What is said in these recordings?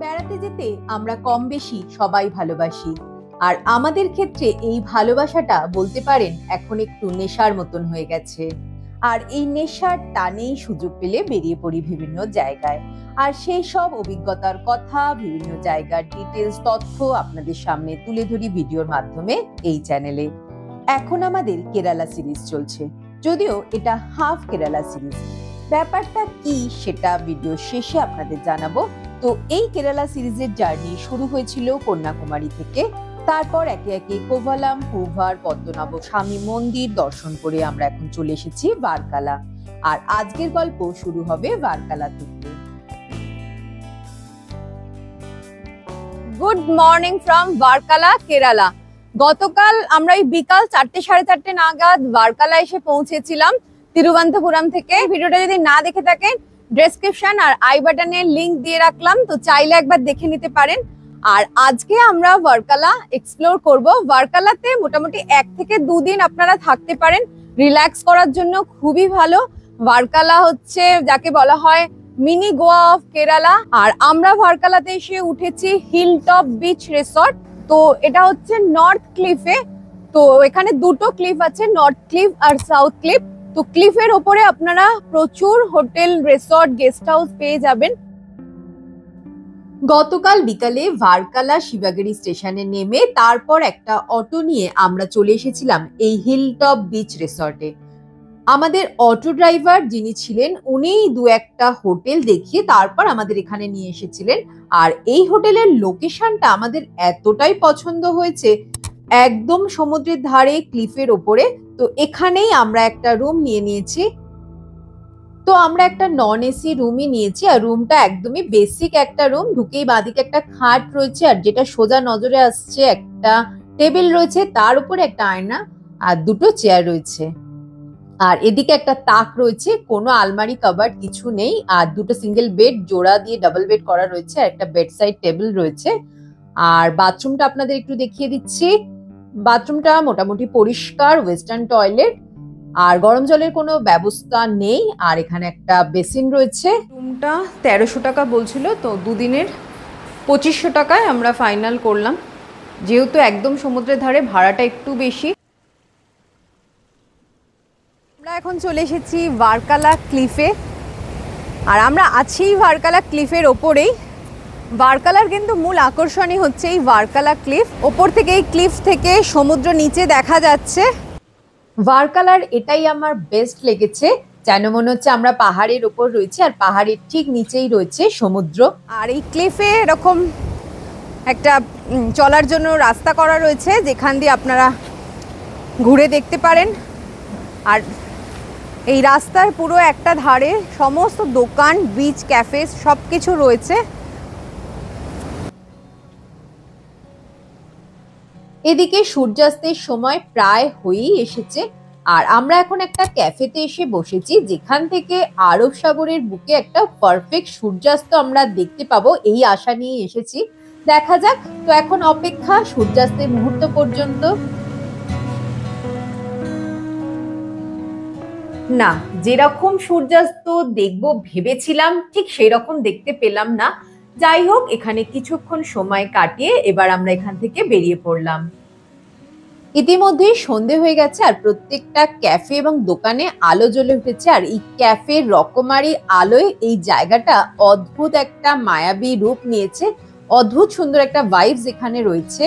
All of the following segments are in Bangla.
বেড়াতে যেতে আমরা কম বেশি সবাই ভালোবাসি, আর আমাদের ক্ষেত্রে এই ভালোবাসাটা বলতে পারেন এখন একটু নেশার মতন হয়ে গেছে। আর এই নেশার টানেই সুযোগ পেলে বেরিয়ে পড়ি বিভিন্ন জায়গায়, আর সেই সব অভিজ্ঞতার কথা, বিভিন্ন জায়গার ডিটেলস, তথ্য আপনাদের সামনে তুলে ধরি ভিডিওর মাধ্যমে এই চ্যানেলে। এখন আমাদের কেরালা সিরিজ চলছে, যদিও এটা হাফ কেরালা সিরিজ। ব্যাপারটা কি সেটা ভিডিও শেষে আপনাদের জানাবো। তো এই কেরালা সিরিজের জার্নি শুরু হয়েছিল কন্যাকুমারী থেকে, তারপর একে একে কোভালাম, পুভার, পদ্মনাভ স্বামী মন্দির দর্শন করে আমরা এখন চলে এসেছি ভার্কালা। আর আজকের গল্প শুরু হবে ভার্কালা থেকে। Good morning from Varkala, Kerala. গতকাল আমরা এই বিকাল 4টে সাড়ে 4টে নাগাদ ভার্কালা এসে পৌঁছেছিলাম তিরুবনন্তপুরম থেকে। ভিডিওটা যদি না দেখে থাকেন, ডেসক্রিপশন আর আই বাটনে লিংক দিয়ে রাখলাম, তো চাইলে একবার দেখে নিতে পারেন। আর আজকে আমরা ভার্কালা এক্সপ্লোর করব। ভার্কালাতে মোটামুটি 1 থেকে 2 দিন আপনারা থাকতে পারেন, রিল্যাক্স করার জন্য খুবই ভালো। ভার্কালা হচ্ছে যাকে বলা হয় মিনি গোয়া অফ কেরালা। আর আমরা ভার্কালাতে এসে উঠেছি হিল টপ বিচ রিসর্ট। তো এটা হচ্ছে নর্থ ক্লিফে। তো এখানে দুটো ক্লিফ আছে, নর্থ ক্লিফ আর সাউথ ক্লিফ। তো ক্লিফের ওপরে আপনারা প্রচুর হোটেল, রিসর্ট, গেস্ট হাউস পেয়ে যাবেন। গতকাল বিকালে ভার্কালা শিবাগিরি স্টেশনে নেমে তারপর একটা অটো নিয়ে আমরা চলে এসেছিলাম এই হিলটপ বিচ রিসর্টে। আমাদের অটো ড্রাইভার যিনি ছিলেন, উনি 2-1টা হোটেল দেখিয়ে তারপর আমাদের এখানে নিয়ে এসেছিলেন। আর এই হোটেলের লোকেশনটা আমাদের এতটাই পছন্দ হয়েছে, একদম সমুদ্রের ধারে, ক্লিফের ওপরে। তো এখানেই আমরা একটা রুম নিয়ে নিয়েছি। তো আমরা একটা নন এসি রুমই নিয়েছি, আর রুমটা একদমই বেসিক একটা রুম। ঢুকেই বাঁদিকে একটা খাট রয়েছে, আর যেটা সোজা নজরে আসছে একটা টেবিল রয়েছে, তার উপরে একটা আয়না আর 2টো চেয়ার রয়েছে। আর এদিকে একটা তাক রয়েছে, কোনো আলমারি কাভার্ড কিছু নেই। আর 2টো সিঙ্গেল বেড জোড়া দিয়ে ডাবল বেড করা রয়েছে, আর একটা বেড সাইড টেবিল রয়েছে। আর বাথরুমটা আপনাদের একটু দেখিয়ে দিচ্ছি। বাথরুমটা মোটামুটি পরিষ্কার, ওয়েস্টার্ন টয়লেট, আর গরম জলের কোনো ব্যবস্থা নেই। আর এখানে একটা বেসিন রয়েছে। রুমটা 1300 টাকা বলছিল, তো 2 দিনের 2500 টাকায় আমরা ফাইনাল করলাম। যেহেতু একদম সমুদ্রের ধারে, ভাড়াটা একটু বেশি। আমরা এখন চলে এসেছি ভার্কালা ক্লিফে, আর আমরা আছি ভার্কালা ক্লিফের ওপরেই। ভার্কালার কিন্তু মূল আকর্ষণই হচ্ছে এই ভার্কালা ক্লিফ। ওপর থেকে এই ক্লিফ থেকে সমুদ্র নিচে দেখা যাচ্ছে। ভার্কালার এটাই আমার বেস্ট লেগেছে, যেন মনে হচ্ছে আমরা পাহাড়ের ওপর রয়েছি, আর পাহাড়ের ঠিক নিচেই রয়েছে সমুদ্র। আর এই ক্লিফে এরকম একটা চলার জন্য রাস্তা করা রয়েছে, যেখান দিয়ে আপনারা ঘুরে দেখতে পারেন। আর এই রাস্তার পুরো একটা ধারে সমস্ত দোকান, বিচ, ক্যাফে সব কিছু রয়েছে। এদিকে সূর্যাস্তের সময় প্রায় হয়েই এসেছে, আর আমরা এখন একটা ক্যাফেতে এসে বসেছি, যেখান থেকে আরব সাগরের বুকে একটা পারফেক্ট সূর্যাস্ত আমরা দেখতে পাবো, এই আশা নিয়ে এসেছি। দেখা যাক। তো এখন অপেক্ষা সূর্যাস্তের মুহূর্ত পর্যন্ত। না, যেরকম সূর্যাস্ত দেখবো ভেবেছিলাম ঠিক সেই রকম দেখতে পেলাম না। যাই হোক, এখানে কিছুক্ষণ সময় কাটিয়ে এবার আমরা এখান থেকে বেরিয়ে পড়লাম। ইতিমধ্যে সন্ধে হয়ে গেছে, আর প্রত্যেকটা ক্যাফে এবং দোকানে আলো জ্বলে উঠেছে। আর এই ক্যাফের রকমারি আলোয় এই জায়গাটা অদ্ভুত একটা মায়াবী রূপ নিয়েছে। অদ্ভুত সুন্দর একটা ভাইবস এখানে রয়েছে।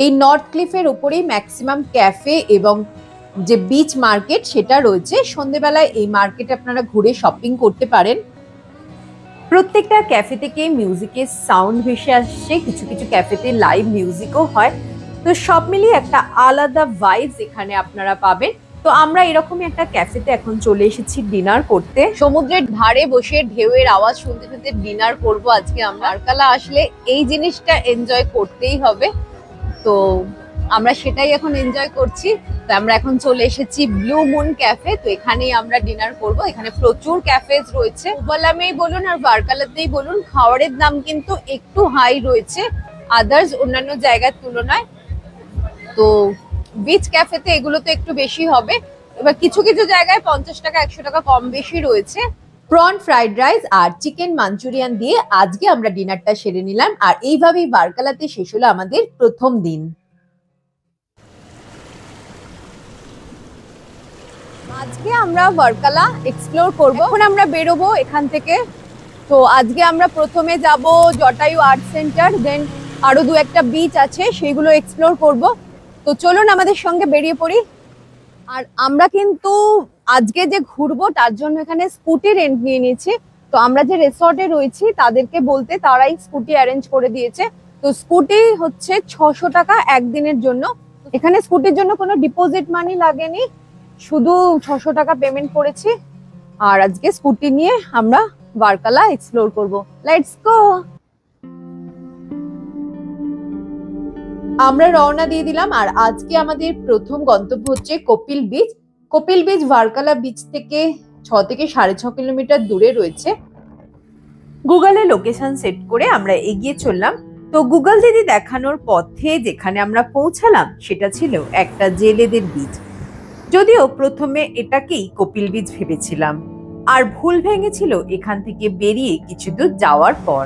এই নর্থ ক্লিফের উপরেই ম্যাক্সিমাম ক্যাফে এবং যে বিচ মার্কেট সেটা রয়েছে। সন্ধেবেলায় এই মার্কেটে আপনারা ঘুরে শপিং করতে পারেন। প্রত্যেকটা ক্যাফে থেকে মিউজিকের সাউন্ড ভেসে আসছে, কিছু কিছু ক্যাফেতে লাইভ মিউজিকও হয়। তো সব মিলিয়ে একটা আলাদা ভাইবস এখানে আপনারা পাবেন। তো আমরা এরকমই একটা ক্যাফেতে এখন চলে এসেছি ডিনার করতে। সমুদ্রের ধারে বসে ঢেউয়ের আওয়াজ শুনতে শুনতে ডিনার করব আজকে আমরা। ভার্কালা আসলে এই জিনিসটা এনজয় করতেই হবে, তো আমরা সেটাই এখন এনজয় করছি। তো আমরা এখন চলে এসেছি ব্লু মুন ক্যাফে। তো এখানেই আমরা ডিনার করব। এখানে প্রচুর ক্যাফেজ রয়েছে। কোভালামেই বলুন আর ভার্কালাতেই বলুন, খাবারের দাম কিন্তু একটু হাই রয়েছে আদার্স অন্যান্য জায়গার তুলনায়। তো বিচ ক্যাফেতে এগুলো তো একটু বেশি হবে। এবার কিছু কিছু জায়গায় 50 টাকা 100 টাকা কম বেশি রয়েছে। প্রন ফ্রাইড রাইস আর চিকেন মাঞ্চুরিয়ান দিয়ে আজকে আমরা ডিনারটা সেরে নিলাম। আর এইভাবেই বার্কালাতে শেষ হলো আমাদের প্রথম দিন। আজকে আমরা বার্কালা এক্সপ্লোর করব। এখন আমরা বেরোবো এখান থেকে। তো আজকে আমরা প্রথমে যাব জটায়ু আর্ট সেন্টার, দেন আরো দু একটা বিচ আছে সেগুলো এক্সপ্লোর করব। তো চলুন আমাদের সঙ্গে বেরিয়ে পড়ি। আর আমরা কিন্তু আজকে যে ঘুরবো তার জন্য এখানে স্কুটি রেন্ট নিয়ে নিয়েছি। তো আমরা যে রিসর্টে রয়েছি তাদেরকে বলতে তারাই স্কুটি অ্যারেঞ্জ করে দিয়েছে। তো স্কুটি হচ্ছে 600 টাকা একদিনের জন্য। এখানে স্কুটির জন্য কোনো ডিপোজিট মানি লাগেনি, শুধু 600 টাকা পেমেন্ট করেছি। আর আজকে স্কুটি নিয়ে আমরা বার্কালা এক্সপ্লোর করব। Let's go. আমরা রওনা দিয়ে দিলাম। আর আজকে আমাদের প্রথম গন্তব্য হচ্ছে Kapil beach. Kapil beach Varkala beach থেকে 6 থেকে 6.5 কিলোমিটার দূরে রয়েছে। গুগলে লোকেশন সেট করে আমরা এগিয়ে চললাম। তো গুগল দিদি দেখানোর পথে যেখানে আমরা পৌঁছালাম সেটা ছিল একটা জেলেদের বিচ। যদিও প্রথমে এটাকেই কপিল বিচ ভেবেছিলাম, আর ভুল ভেঙেছিল এখান থেকে বেরিয়ে কিছু দূর যাওয়ার পর।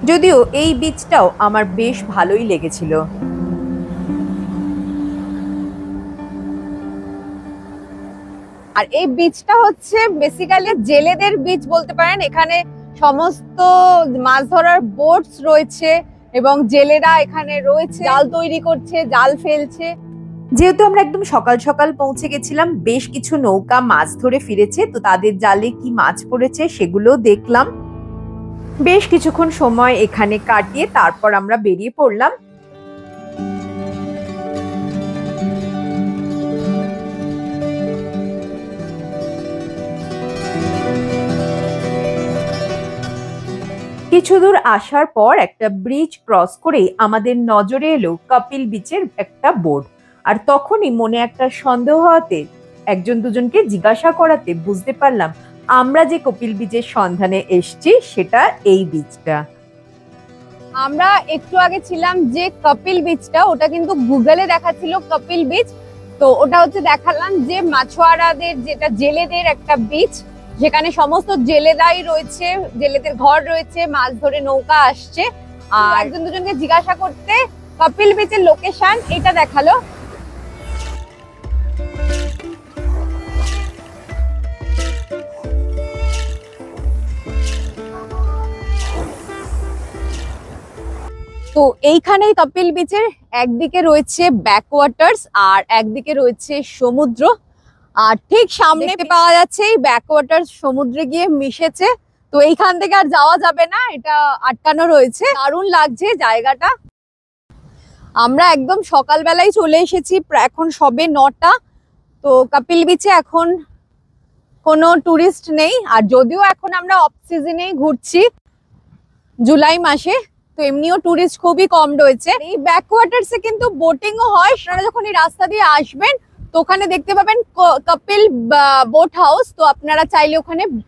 যদিও এই বিচটাও আমার বেশ ভালোই লেগেছিল। আর এই বিচটা হচ্ছে বেসিক্যালি জেলেদের বিচ বলতে পারেন। এখানে সমস্ত মাছ ধরার বোটস রয়েছে এবং জেলেরা এখানে রয়েছে, জাল তৈরি করছে, জাল ফেলছে। যেহেতু আমরা একদম সকাল সকাল পৌঁছে গেছিলাম, বেশ কিছু নৌকা মাছ ধরে ফিরেছে। তো তাদের জালে কি মাছ পড়েছে সেগুলো দেখলাম। বেশ কিছুক্ষণ সময় এখানে কাটিয়ে তারপর আমরা বেরিয়ে পড়লাম। কিছু দূর আসার পর একটা ব্রিজ ক্রস করেই আমাদের নজরে এলো কপিল বিচের একটা বোর্ড। আর তখনই মনে একটা সন্দেহ হওয়াতে একজন দুজনকে জিজ্ঞাসা করাতে বুঝতে পারলাম আমরা যে কপিল বিচের সন্ধানে এসছি সেটা এই বিচটা। আমরা একটু আগে ছিলাম যে কপিল বিচটা, ওটা কিন্তু গুগলে দেখাচ্ছিল কপিল বিচ। তো ওটা হচ্ছে দেখালাম যে মাছুয়ারাদের, যেটা জেলেদের একটা বিচ, যেখানে সমস্ত জেলেদাই রয়েছে, জেলেদের ঘর রয়েছে, মাছ ধরে নৌকা আসছে। আর একজন দুজনকে জিজ্ঞাসা করতে কপিল বিচের লোকেশন এটা দেখালো। তো এইখানেই কপিল বিচের একদিকে রয়েছে ব্যাকওয়াটার্স আর একদিকে রয়েছে সমুদ্র। আর ঠিক সামনে পাওয়া যাচ্ছে এই ব্যাকওয়াটার্স সমুদ্রে গিয়ে মিশেছে। তো এইখান থেকে আর যাওয়া যাবে না, এটা আটকানো রয়েছে। দারুণ লাগছে জায়গাটা। আমরা একদম সকালবেলায় চলে এসেছি, এখন সবে 9টা। তো কপিল বিচে এখন কোনো টুরিস্ট নেই। আর যদিও এখন আমরা অফ সিজনেই ঘুরছি, জুলাই মাসে, তো এমনিও টুরিস্ট খুবই কম রয়েছে। এই ব্যাকওয়াটার্সে কিন্তু বোটিংও হয়। আপনারা যখন এই রাস্তা দিয়ে আসবেন তো ওখানে দেখতে পাবেন কপিল বোট হাউস। তো আপনারা চাইলে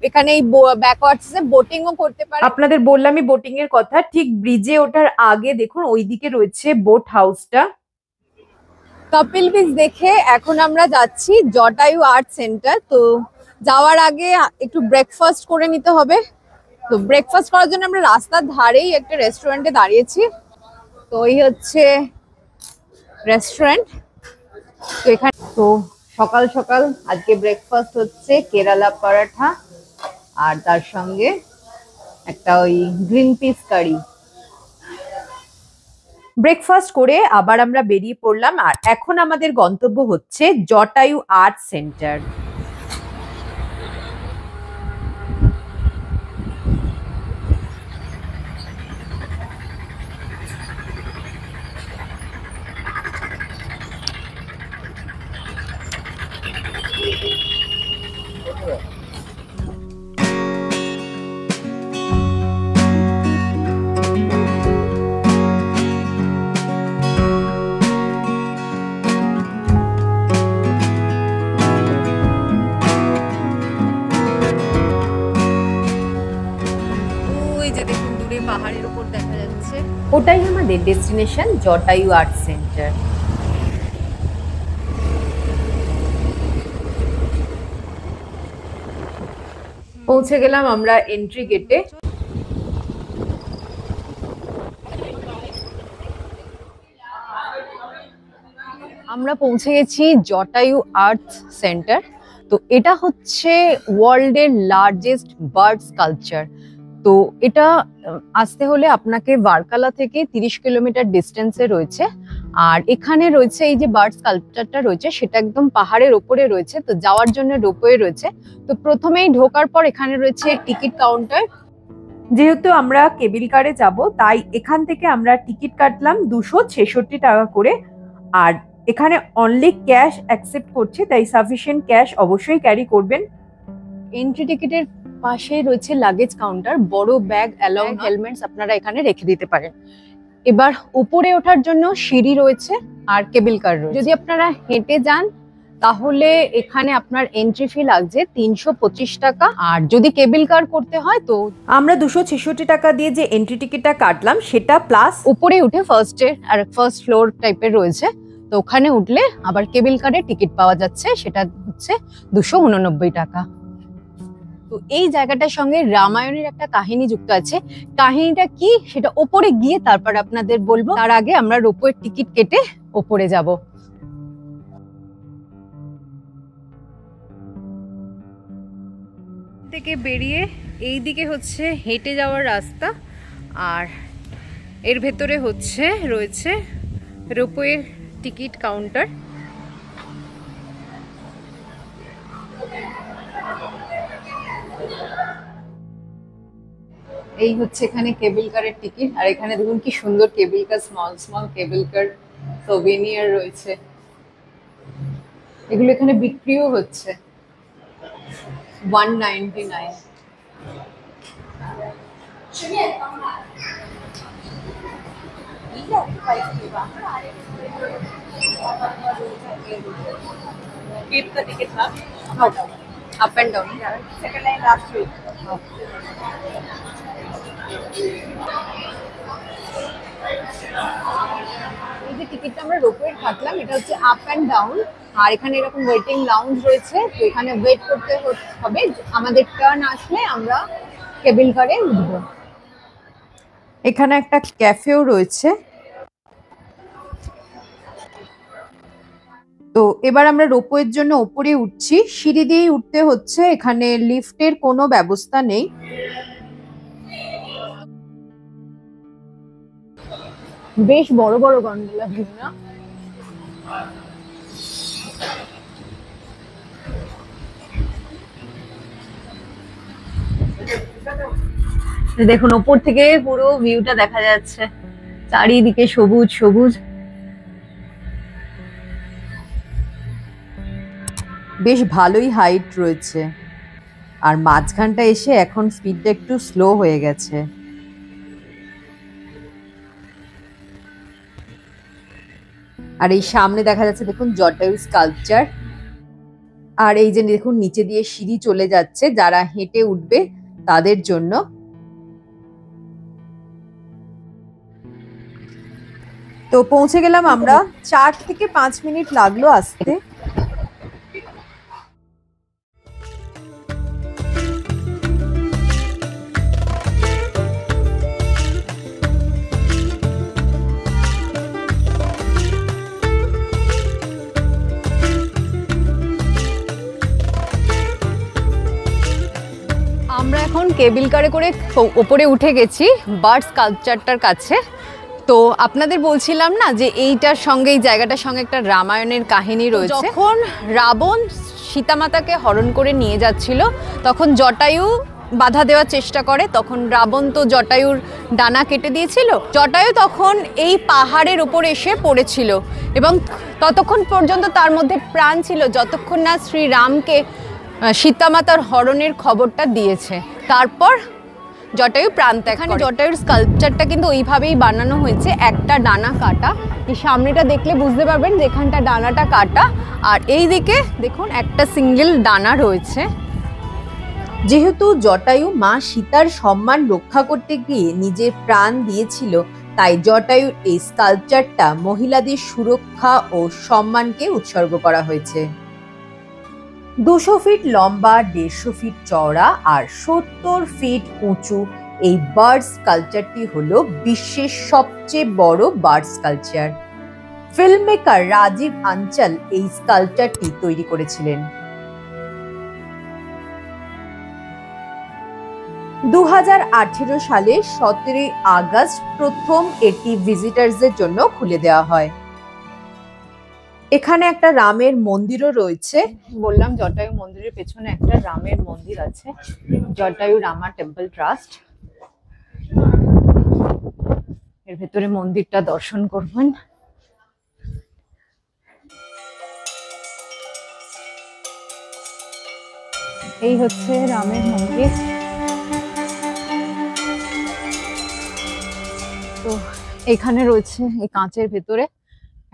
এখানে এই ব্যাকওয়াটার্সে বোটিংও করতে পারেন। আপনাদের বললামই বোটিং এর কথা। ঠিক ব্রিজে ওঠার আগে দেখুন ওইদিকে রয়েছে বোট হাউসটা। কপিল বিচ দেখে এখন আমরা যাচ্ছি জটায়ু আর্ট সেন্টার। তো যাওয়ার আগে একটু ব্রেকফাস্ট করে নিতে হবে। তো ব্রেকফাস্ট করার জন্য আমরা রাস্তার ধারেই একটা রেস্টুরেন্টে দাঁড়িয়েছি। তো এই হচ্ছে রেস্টুরেন্ট। তো এখানে তো সকাল সকাল আজকে ব্রেকফাস্ট হচ্ছে কেরালা পরাঠা আর তার সঙ্গে একটা ওই গ্রিন পিস কারি। ব্রেকফাস্ট করে আবার আমরা বেরিয়ে পড়লাম। আর এখন আমাদের গন্তব্য হচ্ছে জটায়ু আর্ট সেন্টার। পাহাড়ের উপর দেখা যাচ্ছে, ওটাই আমাদের ডেস্টিনেশন জটায়ু আর্ট সেন্টার। পৌঁছে গেলাম আমরা এন্ট্রি গেটে। আমরা পৌঁছে গেছি জটায়ু আর্থ সেন্টার। তো এটা হচ্ছে ওয়ার্ল্ডের লার্জেস্ট বার্ড স্কাল্পচার। তো এটা আসতে হলে আপনাকে ভার্কালা থেকে 30 কিলোমিটার ডিস্টেন্সে রয়েছে। আর এখানে রয়েছে এই যে বার্ড স্কাল্পচারটা রয়েছে সেটা একদম পাহাড়ের ওপরে রয়েছে। তো যাওয়ার জন্য রোপওয়ে রয়েছে। তো প্রথমেই ঢোকার পর এখানে রয়েছে টিকিট কাউন্টার। যেহেতু আমরা কেবিল কারে যাব তাই এখান থেকে আমরা টিকিট কাটলাম 266 টাকা করে। আর এখানে অনলি ক্যাশ অ্যাকসেপ্ট করছে, তাই সাফিসিয়েন্ট ক্যাশ অবশ্যই ক্যারি করবেন। এন্ট্রি টিকিটের পাশেই রয়েছে লাগেজ কাউন্টার। বড় ব্যাগ অ্যালং হেলমেটস আপনারা এখানে রেখে দিতে পারেন। এবার উপরে ওঠার জন্য সিঁড়ি রয়েছে আর কেবিল কার রয়েছে। যদি আপনারা হেঁটে যান তাহলে এখানে আপনার এন্ট্রি ফি লাগছে 325 টাকা। আর যদি কেবিল কার করতে হয় তো আমরা 266 টাকা দিয়ে যে এন্ট্রি টিকিটটা কাটলাম সেটা প্লাস উপরে উঠে ফার্স্ট ফ্লোর টাইপের রয়েছে। তো ওখানে উঠলে আবার কেবিল কারে টিকিট পাওয়া যাচ্ছে, সেটা হচ্ছে 289 টাকা। তো এই জায়গাটার সঙ্গে রামায়ণের একটা কাহিনী যুক্ত আছে। কাহিনীটা কি সেটা ওপরে গিয়ে তারপর আপনাদের বলবো। তার আগে আমরা রোপওয়ের টিকিট কেটে ওপরে যাব। থেকে বেরিয়ে এই দিকে হচ্ছে হেঁটে যাওয়ার রাস্তা, আর এর ভেতরে রয়েছে রোপওয়ে টিকিট কাউন্টার। এই হচ্ছে এখানে কেবিল কারের টিকিট। আর এখানে দেখুন কি সুন্দর কেবিল কার, স্মল কেবিল কার সোভেনিয়ার রয়েছে। এগুলো এখানে বিক্রিও হচ্ছে 199। Keep the ticket up. Okay. Up and down. Yeah. Second line last week. Okay. এই যে টিকিটটা আমরা রোপওয়ে কাটলাম এটা হচ্ছে আপ অ্যান্ড ডাউন। আর এখানে এরকম ওয়েটিং লাউঞ্জ রয়েছে। তো এখানে ওয়েট করতে হবে, আমাদের টার্ন আসলে আমরা কেবিল কারে উঠব। এখানে একটা ক্যাফেও রয়েছে। তো এবার আমরা রোপওয়ের জন্য উপরে উঠছি। সিঁড়ি দিয়েই উঠতে হচ্ছে, এখানে লিফটের কোনো ব্যবস্থা নেই। বেশ বড় বড় গন্ডোলা, না? দেখুন ওপর থেকে পুরো ভিউটা দেখা যাচ্ছে, চারিদিকে সবুজ সবুজ। বেশ ভালোই হাইট রয়েছে। আর মাঝখানটা এসে এখন স্পিডটা একটু স্লো হয়ে গেছে। আর এই সামনে দেখা যাচ্ছে দেখুন জটায়ু স্কাল্পচার। আর এই যে দেখুন নিচে দিয়ে সিঁড়ি চলে যাচ্ছে যারা হেঁটে উঠবে তাদের জন্য। তো পৌঁছে গেলাম আমরা। 4 থেকে 5 মিনিট লাগলো আসতে। আমরা এখন কেবিল কারে করে ওপরে উঠে গেছি বার্ড স্কাল্পচারটার কাছে। তো আপনাদের বলছিলাম না যে এইটার সঙ্গে, এই জায়গাটার সঙ্গে একটা রামায়ণের কাহিনী রয়েছে। যখন রাবণ সীতামাতাকে হরণ করে নিয়ে যাচ্ছিল তখন জটায়ু বাধা দেওয়ার চেষ্টা করে। তখন রাবণ তো জটায়ুর ডানা কেটে দিয়েছিল। জটায়ু তখন এই পাহাড়ের উপর এসে পড়েছিল এবং ততক্ষণ পর্যন্ত তার মধ্যে প্রাণ ছিল যতক্ষণ না শ্রীরামকে সীতামাতার হরণের খবরটা দিয়েছে। তারপর জটায়ু প্রাণ ত্যাগ করে। এখানে জটায়ুর স্কাল্পচারটা কিন্তু ওইভাবেই বানানো হয়েছে, একটা ডানা কাটা। এই সামনেটা দেখলে বুঝতে পারবেন যে এখানটা ডানাটা কাটা, আর এই দিকে দেখুন একটা সিঙ্গেল ডানা রয়েছে। যেহেতু জটায়ু মা সীতার সম্মান রক্ষা করতে গিয়ে নিজের প্রাণ দিয়েছিল, তাই জটায়ুর এই স্কাল্পচারটা মহিলাদের সুরক্ষা ও সম্মানকে উৎসর্গ করা হয়েছে। 200 ফিট লম্বা, 150 ফিট চওড়া আর 70 ফিট উঁচু এই বার্ড স্কাল্পচারটি হলো বিশ্বের সবচেয়ে বড় bird sculpture. Film maker Rajiv Anchal এই স্কাল্পচারটি তৈরি করেছিলেন। 2018 সালে 17 আগস্ট প্রথম এটি ভিজিটার্সদের জন্য খুলে দেওয়া হয়। এখানে একটা রামের মন্দিরও রয়েছে। বললাম জটায়ু মন্দিরের পেছনে একটা রামের মন্দির আছে, জটায়ু রামা টেম্পল ট্রাস্ট। এর ভেতরে মন্দিরটা দর্শন করবেন। এই হচ্ছে রামের মন্দির। তো এখানে রয়েছে এই কাঁচের ভেতরে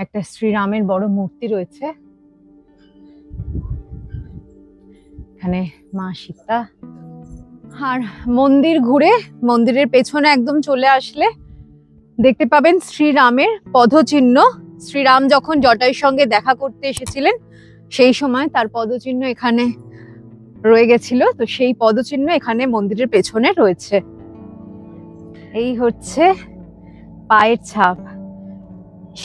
একটা শ্রীরামের বড় মূর্তি রয়েছে। এখানে মা সীতা। আর মন্দির ঘুরে মন্দিরের পেছনে একদম চলে আসলে দেখতে পাবেন শ্রীরামের পদচিহ্ন। শ্রীরাম যখন জটায়ুর সঙ্গে দেখা করতে এসেছিলেন সেই সময় তার পদচিহ্ন এখানে রয়ে গেছিল। তো সেই পদচিহ্ন এখানে মন্দিরের পেছনে রয়েছে। এই হচ্ছে পায়ের ছাপ।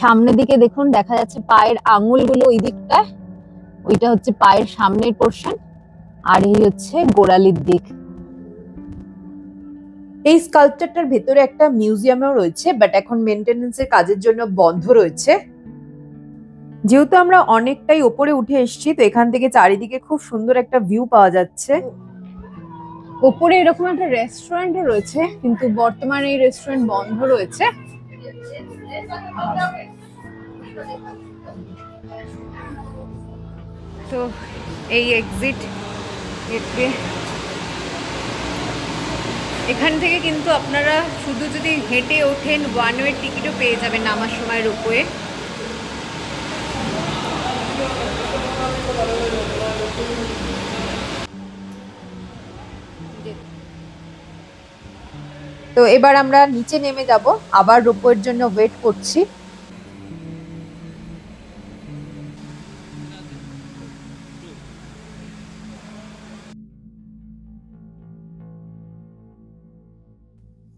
সামনের দিকে দেখুন দেখা যাচ্ছে পায়ের আঙুলগুলো ওই দিকটা, ওইটা হচ্ছে পায়ের সামনের পোর্শন, আর এই হচ্ছে গোড়ালির দিক। এই স্কাল্পচারটার ভেতরে একটা মিউজিয়ামও রয়েছে, বাট এখন মেইনটেনেন্সের কাজের জন্য বন্ধ রয়েছে। যেহেতু আমরা অনেকটাই উপরে উঠে এসেছি, তো এখান থেকে চারিদিকে খুব সুন্দর একটা ভিউ পাওয়া যাচ্ছে। উপরে এরকম একটা রেস্টুরেন্টও রয়েছে, কিন্তু বর্তমানে এই রেস্টুরেন্ট বন্ধ রয়েছে। তো এই এক্সিট এখান থেকে কিন্তু আপনারা শুধু যদি হেঁটে ওঠেন ওয়ান ওয়ে টিকিটও পেয়ে যাবেন নামার সময় রোপওয়ে। তো এবার আমরা নিচে নেমে যাব, আবার রোপওয়ের জন্য ওয়েট করছি।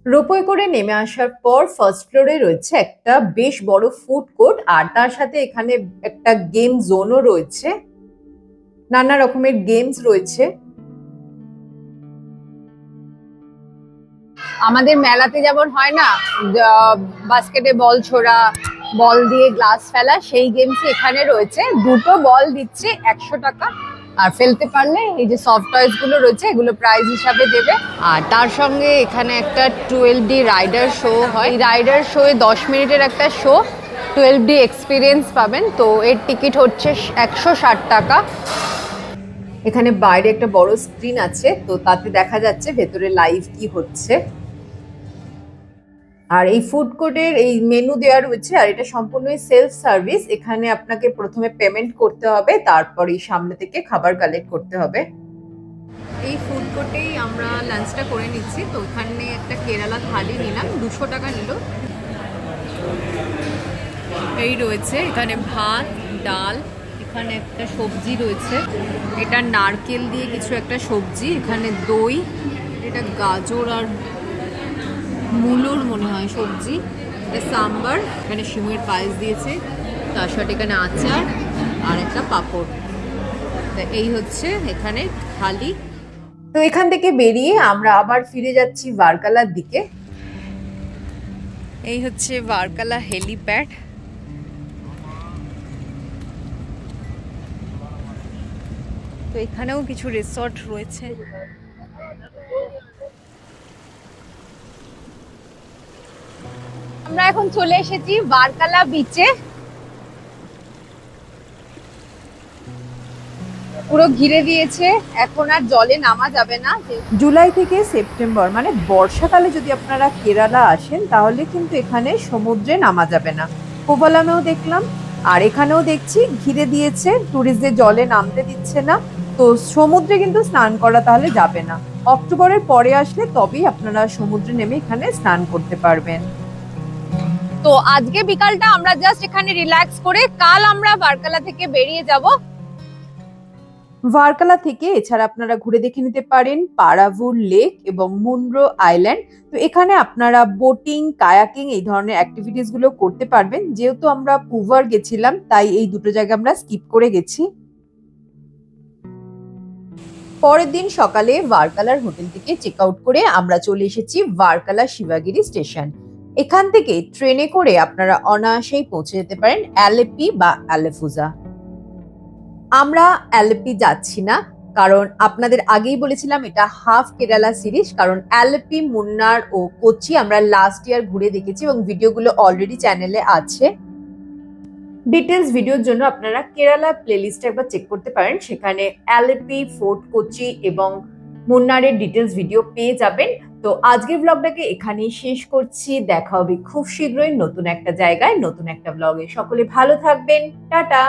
রোপওয়ে করে নেমে আসার পর ফার্স্ট ফ্লোরে রয়েছে একটা বেশ বড় ফুড কোর্ট, আর তার সাথে এখানে একটা গেম জোনও রয়েছে। নানা রকমের গেমস রয়েছে। আমাদের মেলাতে যেমন হয় না বাস্কেটে বল ছোড়া, বল দিয়ে গ্লাস ফেলা, সেই গেমস এখানে রয়েছে। দুটো বল দিচ্ছে 100 টাকা, আর ফেলতে পারলে এই যে সফট টয়েস গুলো রয়েছে এগুলো প্রাইজ হিসাবে দেবে। আর তার সঙ্গে এখানে একটা 12D রাইডার শো হয়। রাইডার শোয়ে 10 মিনিটের একটা শো, 12D এক্সপিরিয়েন্স পাবেন। তো এর টিকিট হচ্ছে 160 টাকা। এখানে বাইরে একটা বড় স্ক্রিন আছে, তো তাতে দেখা যাচ্ছে ভেতরে লাইভ কি হচ্ছে। আর এই ফুড কোর্টের এই মেনু দেওয়া রয়েছে, আর এটা সম্পূর্ণই সেলফ সার্ভিস। এখানে আপনাকে প্রথমে পেমেন্ট করতে হবে, তারপর এই সামনে থেকে খাবার কালেক্ট করতে হবে। এই ফুড কোর্টেই আমরা লাঞ্চটা করে নিচ্ছি। তো ওখানে একটা কেরালা থালি নিলাম, 200 টাকা নিল। এই রয়েছে এখানে ভাত, ডাল, এখানে একটা সবজি রয়েছে, এটা নারকেল দিয়ে কিছু একটা সবজি, এখানে দই, এটা গাজর আর মূলোর মনে হয় সবজি, এটা সাম্বার, এখানে শিমের পায়েস দিয়েছে, তার সাথে এখানে আচার আর একটা পাঁপড়। এই হচ্ছে এখানে থালি। তো এখান থেকে বেরিয়ে আমরা আবার ফিরে যাচ্ছি ভার্কালার দিকে। এই হচ্ছে ভার্কালা হেলিপ্যাড। তো এখানেও কিছু রিসর্ট রয়েছে। আমরা এখন চলে এসেছি ভার্কালা বিচে। পুরো ঘিরে দিয়েছে, এখন আর জলে নামা যাবে না। জুলাই থেকে সেপ্টেম্বর মানে বর্ষাকালে যদি আপনারা কেরালা আসেন তাহলে কিন্তু এখানে সমুদ্রে নামা যাবে না। কোভালামেও দেখলাম, আর এখানেও দেখছি ঘিরে দিয়েছে, টুরিস্টদের জলে নামতে দিচ্ছে না। তো সমুদ্রে কিন্তু স্নান করা তাহলে যাবে না। অক্টোবরের পরে আসলে তবেই আপনারা সমুদ্রে নেমে এখানে স্নান করতে পারবেন। তো আজকে বিকালটা আমরা জাস্ট এখানে রিল্যাক্স করে কাল আমরা ভার্কালা থেকে বেরিয়ে যাব। ভার্কালা থেকে এছাড়া আপনারা ঘুরে দেখে নিতে পারেন পারাভুর লেক এবং মুনরো আইল্যান্ড। তো এখানে আপনারা বোটিং, কায়াকিং এই ধরনের অ্যাক্টিভিটিস গুলো করতে পারবেন। যেহেতু আমরা পুভার গেছিলাম তাই এই দুটো জায়গা আমরা স্কিপ করে গেছি। পরের দিন সকালে ভার্কালার হোটেল থেকে চেক আউট করে আমরা চলে এসেছি ভার্কালা শিবাগিরি স্টেশন। এখান থেকে ট্রেনে করে আপনারা অনায়াসেই পৌঁছে যেতে পারেন অ্যালেপি বা অ্যালেফুজা। আমরা অ্যালেপি যাচ্ছি না, কারণ আপনাদের আগেই বলেছিলাম এটা হাফ কেরালা সিরিজ। কারণ অ্যালেপি, মুন্নার ও কোচি আমরা লাস্ট ইয়ার ঘুরে দেখেছি এবং ভিডিওগুলো অলরেডি চ্যানেলে আছে। ডিটেলস ভিডিওর জন্য আপনারা কেরালা প্লেলিস্ট একবার চেক করতে পারেন, সেখানে অ্যালেপি, ফোর্ট কোচি এবং মুন্নারের ডিটেলস ভিডিও পেয়ে যাবেন। তো আজকের ব্লগটাকে এখানেই শেষ করছি। দেখা হবে খুব শীঘ্রই নতুন একটা জায়গায়, নতুন একটা ব্লগে। সকলে ভালো থাকবেন, টাটা।